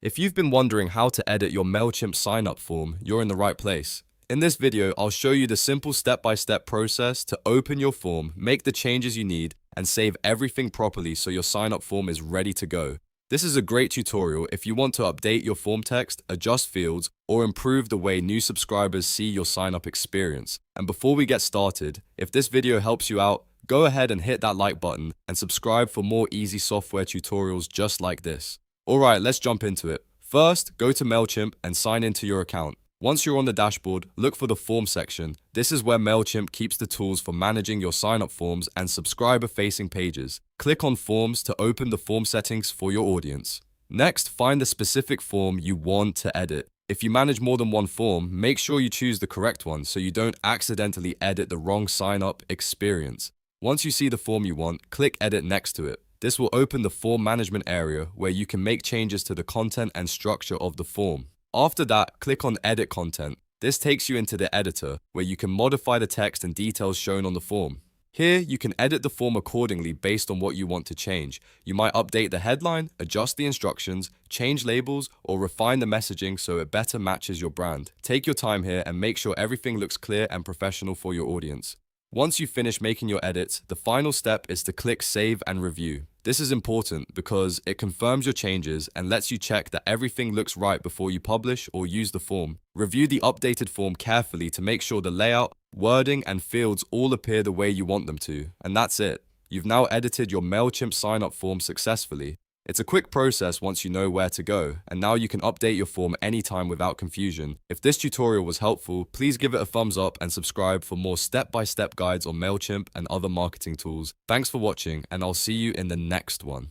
If you've been wondering how to edit your Mailchimp sign-up form, you're in the right place. In this video, I'll show you the simple step-by-step process to open your form, make the changes you need, and save everything properly so your sign-up form is ready to go. This is a great tutorial if you want to update your form text, adjust fields, or improve the way new subscribers see your sign-up experience. And before we get started, if this video helps you out, go ahead and hit that like button and subscribe for more easy software tutorials just like this. Alright, let's jump into it. First, go to Mailchimp and sign into your account. Once you're on the dashboard, look for the Form section. This is where Mailchimp keeps the tools for managing your sign-up forms and subscriber-facing pages. Click on Forms to open the form settings for your audience. Next, find the specific form you want to edit. If you manage more than one form, make sure you choose the correct one so you don't accidentally edit the wrong sign-up experience. Once you see the form you want, click Edit next to it. This will open the form management area where you can make changes to the content and structure of the form. After that, click on Edit Content. This takes you into the editor where you can modify the text and details shown on the form. Here, you can edit the form accordingly based on what you want to change. You might update the headline, adjust the instructions, change labels, or refine the messaging so it better matches your brand. Take your time here and make sure everything looks clear and professional for your audience. Once you finish making your edits, the final step is to click Save and Review. This is important because it confirms your changes and lets you check that everything looks right before you publish or use the form. Review the updated form carefully to make sure the layout, wording, and fields all appear the way you want them to. And that's it. You've now edited your Mailchimp sign-up form successfully. It's a quick process once you know where to go, and now you can update your form anytime without confusion. If this tutorial was helpful, please give it a thumbs up and subscribe for more step-by-step guides on Mailchimp and other marketing tools. Thanks for watching, and I'll see you in the next one.